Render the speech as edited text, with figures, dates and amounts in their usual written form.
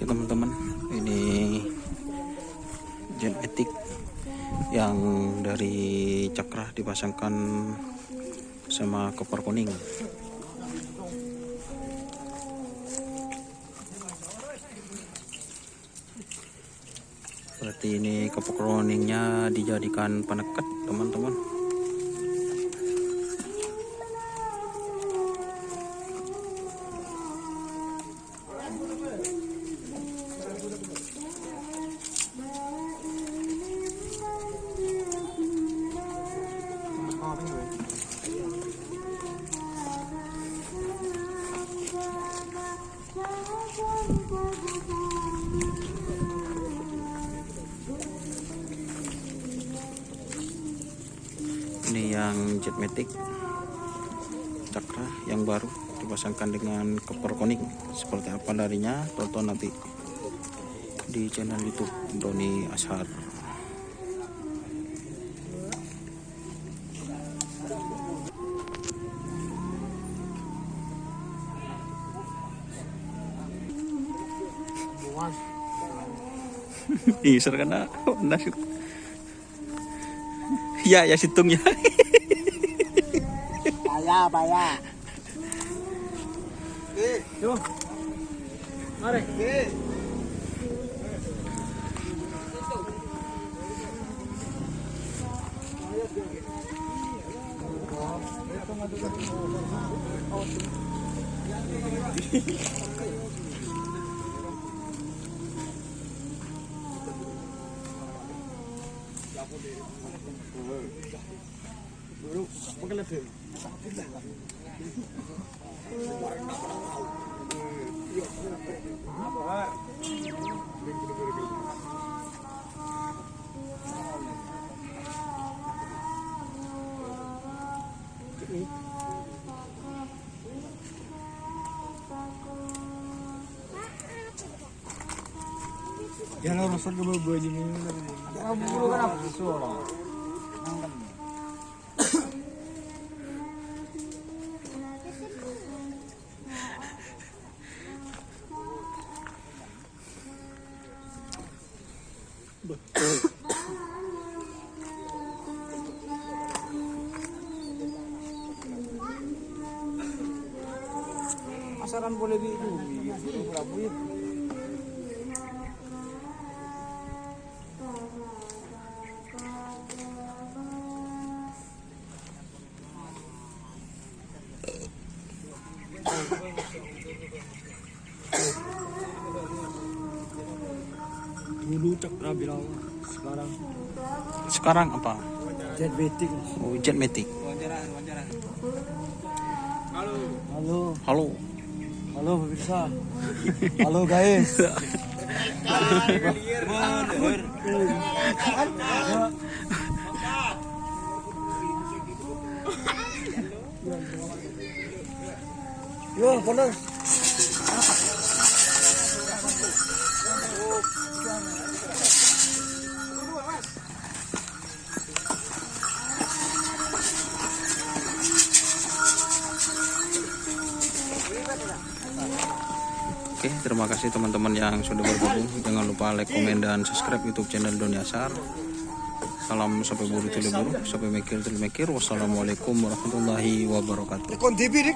Oke teman-teman, ini Genmatic yang dari Cakra dipasangkan sama koper kuning. Berarti ini koper kuningnya dijadikan penekat teman-teman. Ini yang Genmatic Cakra yang baru dipasangkan dengan koper kuning. Seperti apa darinya, tonton nanti di channel YouTube Doni Ashar. Isar kena nasi. Ya situngnya. Payah. Yo. Mari. Yang harus ke bawah ini. Yang buru kan apa suara? Asaran boleh di berapa ya? Dulu Cakra bilang, Sekarang apa? Genmatic. Oh, Genmatic. Halo. Halo pemirsa. Halo guys. Yo, panas. Oke, terima kasih teman-teman yang sudah bergabung. Jangan lupa like, komen, dan subscribe YouTube channel Doni Ashar. Salam sampai buru tuli buru, sampai mikir tuli mikir. Wassalamualaikum warahmatullahi wabarakatuh. Kon TV dik.